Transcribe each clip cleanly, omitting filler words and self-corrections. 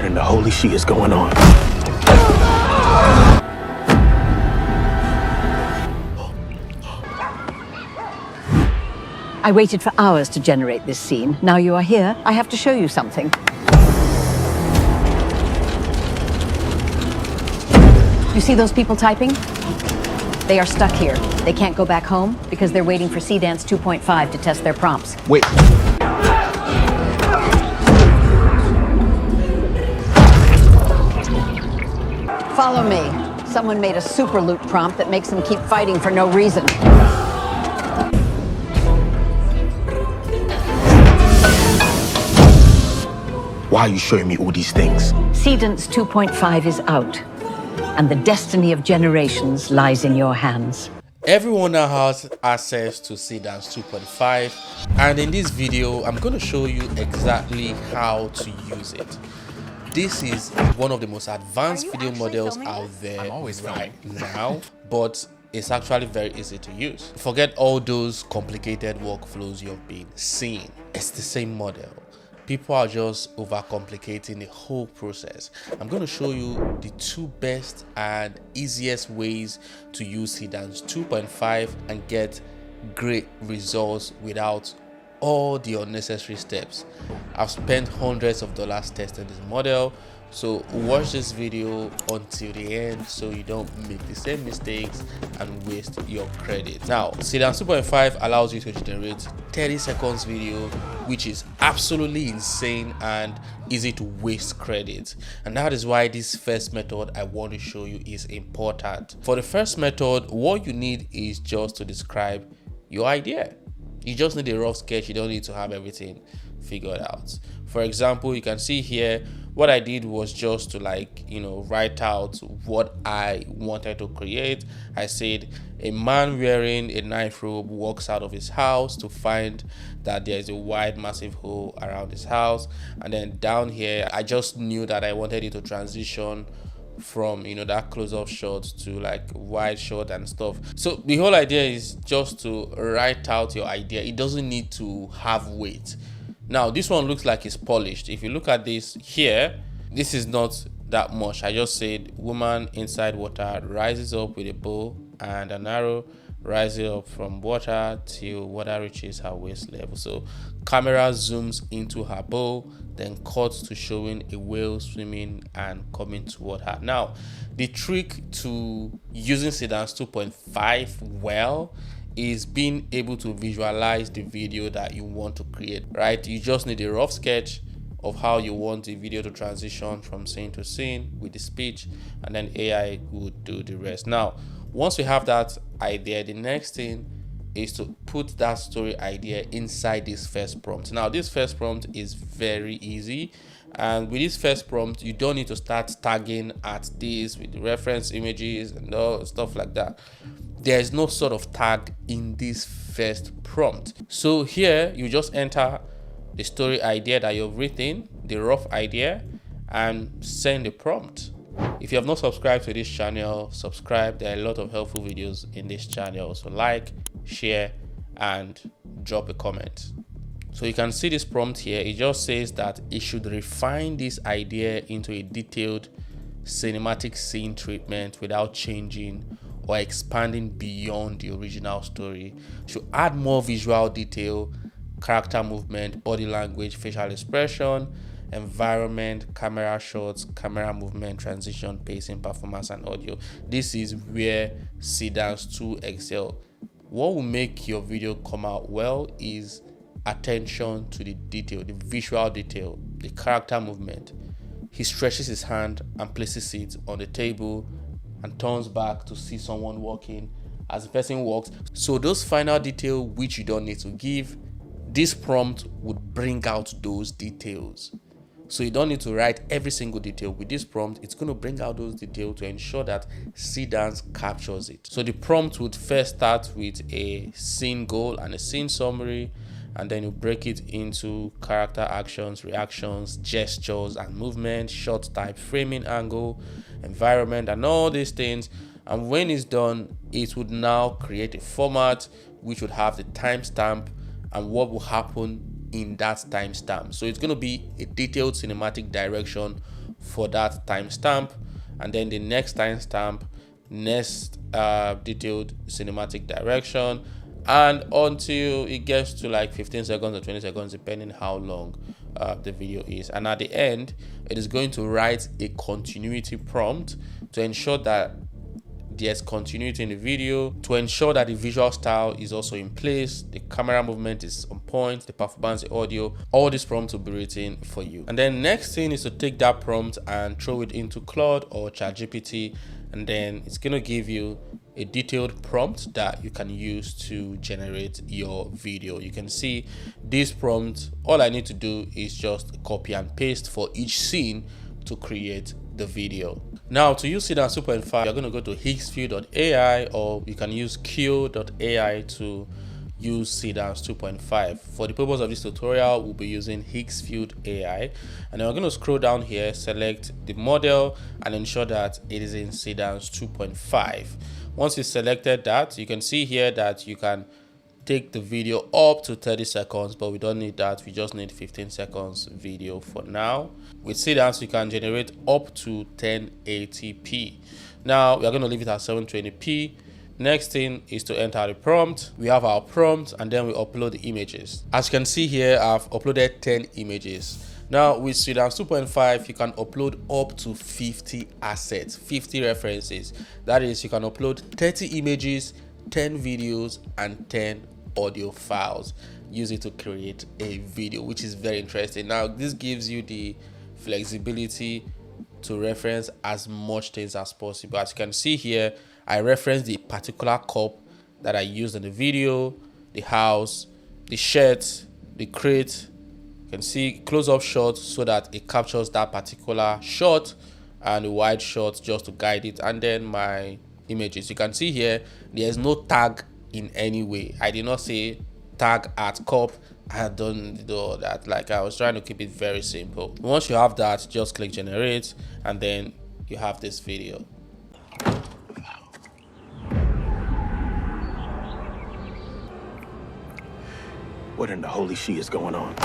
in the holy shit is going on? I waited for hours to generate this scene. Now you are here, I have to show you something. You see those people typing? They are stuck here. They can't go back home because they're waiting for Seedance 2.5 to test their prompts. Wait. Follow me. Someone made a super loot prompt that makes them keep fighting for no reason. Why are you showing me all these things? Seedance 2.5 is out, and the destiny of generations lies in your hands. Everyone now has access to Seedance 2.5, and in this video I'm going to show you exactly how to use it. This is one of the most advanced video models out there right now, but it's actually very easy to use. Forget all those complicated workflows you've been seeing. It's the same model. People are just overcomplicating the whole process. I'm going to show you the two best and easiest ways to use Seedance 2.5 and get great results without all the unnecessary steps. I've spent hundreds of dollars testing this model, so watch this video until the end so you don't make the same mistakes and waste your credit. Now, Seedance 2.5 allows you to generate 30 seconds video, which is absolutely insane and easy to waste credit. And that is why this first method I want to show you is important. For the first method, what you need is just to describe your idea. You just need a rough sketch. You don't need to have everything figured out. For example, you can see here what I did was just to write out what I wanted to create. I said a man wearing a knife robe walks out of his house to find that there is a wide massive hole around his house, and then down here I just knew that I wanted it to transition from that close-up shot to like wide shot and stuff. So the whole idea is just to write out your idea. It doesn't need to have weight. Now this one looks like it's polished. If you look at this here, this is not that much. I just said woman inside water rises up with a bow and an arrow, rises up from water till water reaches her waist level. So camera zooms into her bow, then cuts to showing a whale swimming and coming toward her. Now the trick to using Seedance 2.5 well is being able to visualize the video that you want to create, right? You just need a rough sketch of how you want the video to transition from scene to scene with the speech, and then AI would do the rest. Now once we have that idea, the next thing is to put that story idea inside this first prompt. Now this first prompt is very easy, and with this first prompt you don't need to start tagging at this with the reference images and all stuff like that. There is no sort of tag in this first prompt. So here you just enter the story idea that you've written, the rough idea, and send the prompt. If you have not subscribed to this channel, subscribe. There are a lot of helpful videos in this channel, so like, share, and drop a comment. So you can see this prompt here. It just says that it should refine this idea into a detailed cinematic scene treatment without changing or expanding beyond the original story. It should add more visual detail, character movement, body language, facial expression, environment, camera shots, camera movement, transition, pacing, performance, and audio. This is where Seedance 2 excel. What will make your video come out well is attention to the detail, the visual detail, the character movement. He stretches his hand and places it on the table and turns back to see someone walking as the person walks. So those final details which you don't need to give, this prompt would bring out those details. So you don't need to write every single detail. With this prompt, it's going to bring out those details to ensure that Seedance captures it. So the prompt would first start with a scene goal and a scene summary, and then you break it into character actions, reactions, gestures and movement, shot type, framing angle, environment, and all these things. And when it's done, it would now create a format which would have the timestamp and what will happen in that timestamp. So it's going to be a detailed cinematic direction for that timestamp, and then the next timestamp, next detailed cinematic direction, and until it gets to like 15 seconds or 20 seconds, depending how long the video is. And at the end, it is going to write a continuity prompt to ensure that there's continuity in the video, to ensure that the visual style is also in place, the camera movement is on point, the performance, the audio. All these prompts will be written for you. And then next thing is to take that prompt and throw it into Claude or ChatGPT, and then it's going to give you a detailed prompt that you can use to generate your video. You can see this prompt, all I need to do is just copy and paste for each scene to create the video. Now, to use Seedance 2.5, you're going to go to higgsview.ai, or you can use q.ai to use Seedance 2.5. For the purpose of this tutorial, we'll be using higgsview.ai, and then we're going to scroll down here, select the model, and ensure that it is in Seedance 2.5. Once you selected that, you can see here that you can take the video up to 30 seconds, but we don't need that. We just need 15 seconds video for now. With Seedance, you can generate up to 1080p. Now we are going to leave it at 720p. Next thing is to enter the prompt. We have our prompt, and then we upload the images. As you can see here, I've uploaded 10 images. Now with Seedance 2.5, you can upload up to 50 assets, 50 references. That is, you can upload 30 images, 10 videos, and 10 audio files. Use it to create a video, which is very interesting. Now this gives you the flexibility to reference as much things as possible. As you can see here, I reference the particular cup that I used in the video, the house, the shirt, the crate. You can see close-up shot so that it captures that particular shot, and a wide shot just to guide it, and then my images. You can see here there is no tag in any way. I did not say tag at cup. I don't do that. Like, I was trying to keep it very simple. Once you have that, just click generate, and then you have this video. What in the holy shit is going on?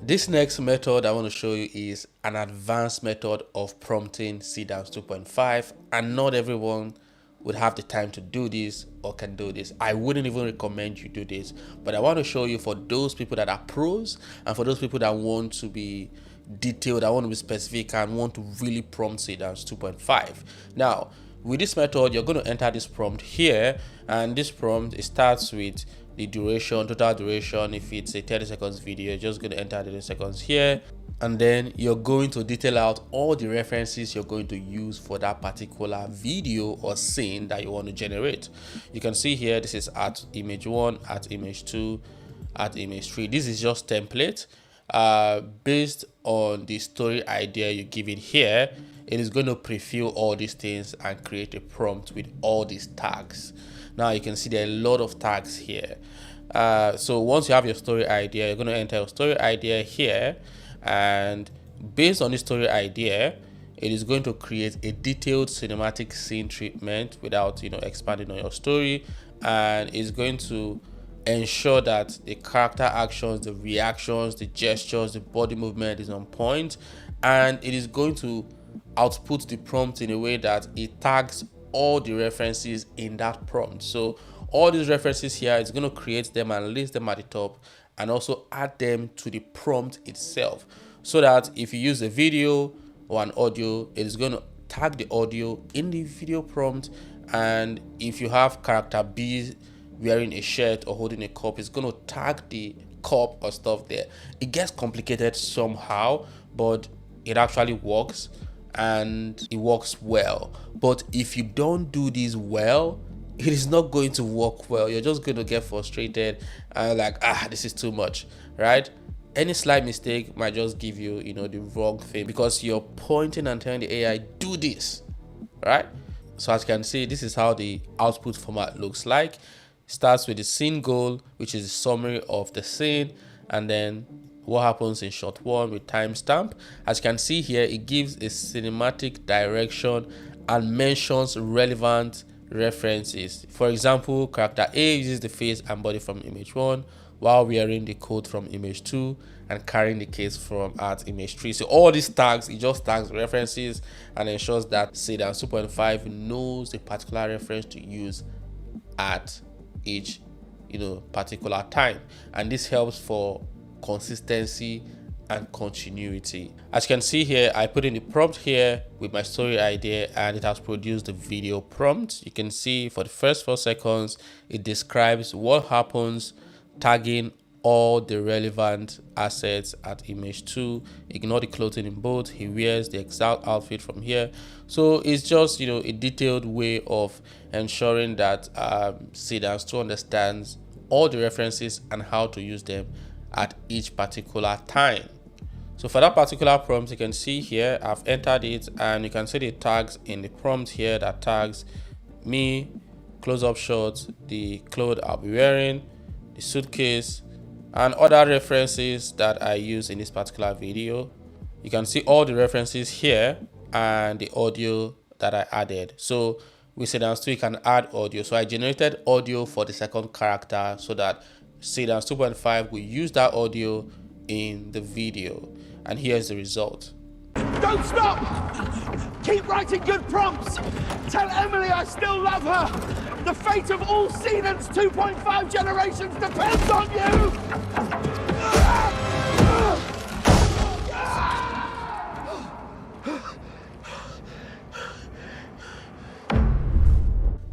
This next method I want to show you is an advanced method of prompting Seedance 2.5, and not everyone would have the time to do this or can do this. I wouldn't even recommend you do this, but I want to show you for those people that are pros, and for those people that want to be detailed, I want to be specific, and want to really prompt Seedance 2.5. Now, with this method, you're going to enter this prompt here, and this prompt, it starts with the duration, total duration. If it's a 30 seconds video, you're just going to enter 30 seconds here, and then you're going to detail out all the references you're going to use for that particular video or scene that you want to generate. You can see here, this is at image 1, at image 2, at image 3. This is just template. Based on the story idea you give it here, it is going to prefill all these things and create a prompt with all these tags. Now you can see there are a lot of tags here. So once you have your story idea, you're going to enter your story idea here, and based on the story idea, it is going to create a detailed cinematic scene treatment without expanding on your story, and it's going to ensure that the character actions, the reactions, the gestures, the body movement is on point, and it is going to output the prompt in a way that it tags all the references in that prompt. So all these references here, it's going to create them and list them at the top, and also add them to the prompt itself, so that if you use a video or an audio, it is going to tag the audio in the video prompt. And if you have character B wearing a shirt or holding a cup, it's going to tag the cup or stuff there. It gets complicated somehow, but it actually works, and it works well. But if you don't do this well, it is not going to work well. You're just going to get frustrated and like, this is too much, right? Any slight mistake might just give you, the wrong thing, because you're pointing and telling the AI, do this, right? So as you can see, this is how the output format looks like. It starts with the scene goal, which is a summary of the scene, and then what happens in shot 1 with timestamp. As you can see here, it gives a cinematic direction and mentions relevant references. For example, character A uses the face and body from image 1 while wearing the coat from image 2 and carrying the case from at image 3. So all these tags, it just tags references and ensures that Seedance 2.5 knows a particular reference to use at each particular time, and this helps for consistency and continuity. As you can see here, I put in the prompt here with my story idea and it has produced the video prompt. You can see for the first 4 seconds it describes what happens, tagging all the relevant assets at image 2. Ignore the clothing in both. He wears the exact outfit from here. So it's just a detailed way of ensuring that Seedance 2 understands all the references and how to use them at each particular time. So for that particular prompt, you can see here I've entered it and you can see the tags in the prompt here that tags me, close-up shots, the clothes I'll be wearing, the suitcase, and other references that I use in this particular video. You can see all the references here and the audio that I added. So with Seedance 2 you can add audio. So I generated audio for the second character so that Seedance 2.5 will use that audio in the video, and here's the result. Don't stop! Keep writing good prompts! Tell Emily I still love her! The fate of all Seedance 2.5 generations depends on you!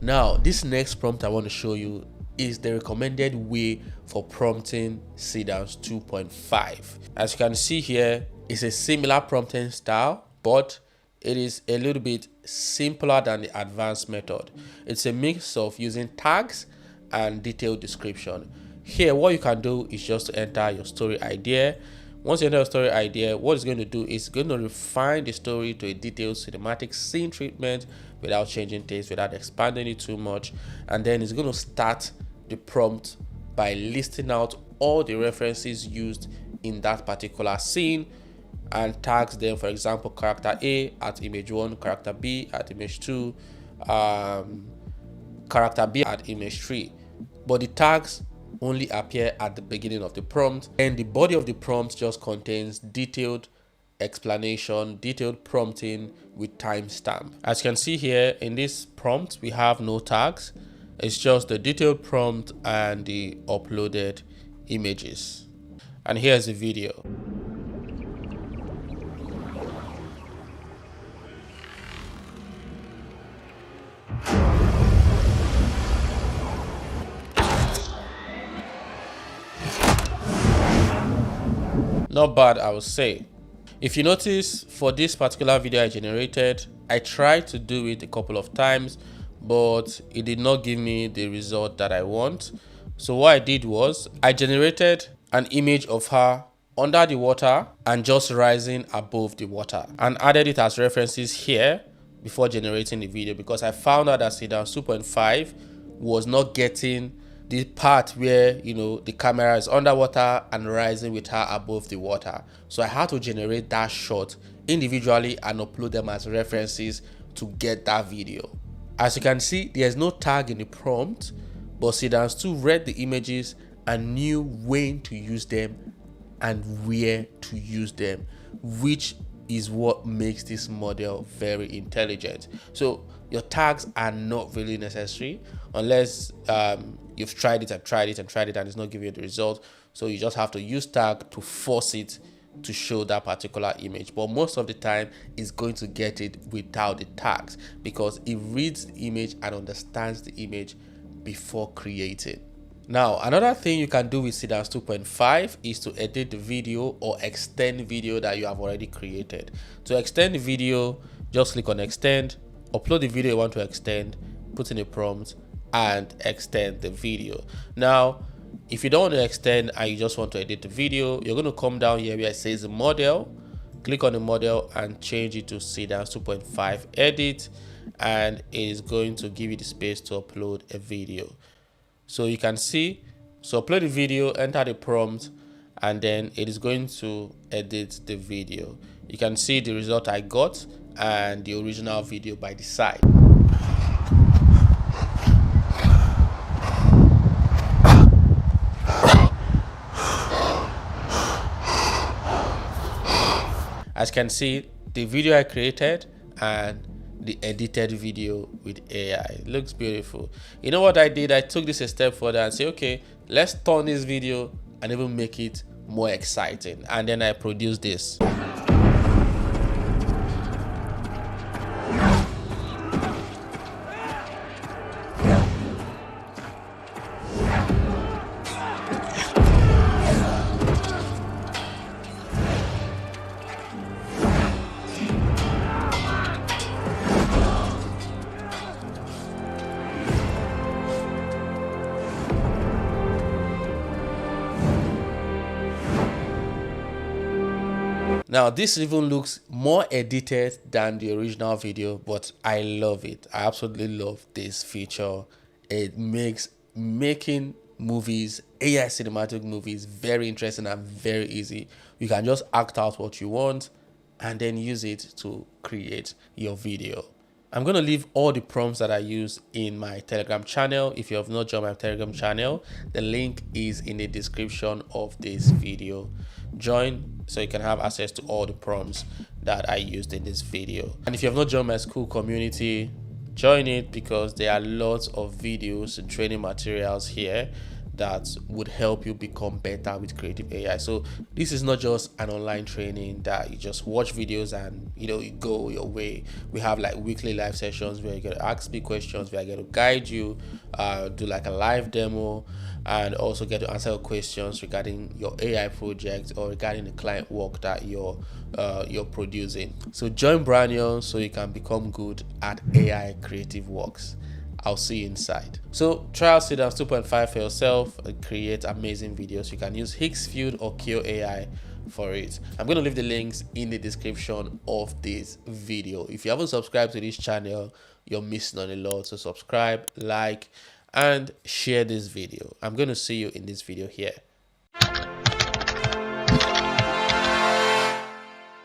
Now, this next prompt I want to show you is the recommended way for prompting Seedance 2.5. As you can see here, it's a similar prompting style, but it is a little bit simpler than the advanced method. It's a mix of using tags and detailed description. Here, what you can do is just to enter your story idea. Once you enter your story idea, what it's going to do is going to refine the story to a detailed cinematic scene treatment without changing things, without expanding it too much. And then it's going to start the prompt by listing out all the references used in that particular scene and tags them. For example, character A at image 1, character B at image 2, character B at image 3. But the tags only appear at the beginning of the prompt, and the body of the prompt just contains detailed explanation, detailed prompting with timestamp. As you can see here in this prompt, we have no tags. It's just the detailed prompt and the uploaded images. And here's the video. Not bad, I would say. If you notice, for this particular video I generated, I tried to do it a couple of times, but it did not give me the result that I want. So what I did was I generated an image of her under the water and just rising above the water, and added it as references here before generating the video, because I found out that Seedance 2.5 was not getting the part where the camera is underwater and rising with her above the water. So I had to generate that shot individually and upload them as references to get that video. As you can see, there's no tag in the prompt, but Seedance 2 read the images and knew when to use them and where to use them, which is what makes this model very intelligent. So your tags are not really necessary unless you've tried it and tried it and tried it and it's not giving you the result. So you just have to use tag to force it to show that particular image. But most of the time it's going to get it without the tags, because it reads the image and understands the image before creating. Now, another thing you can do with Seedance 2.5 is to edit the video or extend video that you have already created. To extend the video, just click on extend, upload the video you want to extend, put in a prompt, and extend the video. Now, if you don't want to extend and you just want to edit the video, you're going to come down here where it says model, click on the model and change it to Seedance 2.5 edit, and it is going to give you the space to upload a video. So you can see, so upload the video, enter the prompt, and then it is going to edit the video. You can see the result I got and the original video by the side. As you can see, the video I created and the edited video with AI, it looks beautiful. You know what I did? I took this a step further and say, okay, let's turn this video and even make it more exciting, and then I produced this. Now this even looks more edited than the original video, but I love it. I absolutely love this feature. It makes making movies, AI cinematic movies, very interesting and very easy. You can just act out what you want and then use it to create your video. I'm going to leave all the prompts that I use in my Telegram channel. If you have not joined my Telegram channel, the link is in the description of this video. Join so you can have access to all the prompts that I used in this video. And if you have not joined my school community, join it, because there are lots of videos and training materials here that would help you become better with creative AI. So this is not just an online training that you just watch videos and you go your way. We have like weekly live sessions where you get to ask me questions, where I get to guide you, do like a live demo, and also get to answer your questions regarding your AI project or regarding the client work that you're producing. So join Branions so you can become good at AI creative works. I'll see you inside. So try out Seedance 2.5 for yourself and create amazing videos. You can use Higgsfield or Kyo AI for it. I'm going to leave the links in the description of this video. If you haven't subscribed to this channel, you're missing on a lot. So subscribe, like, and share this video. I'm going to see you in this video here.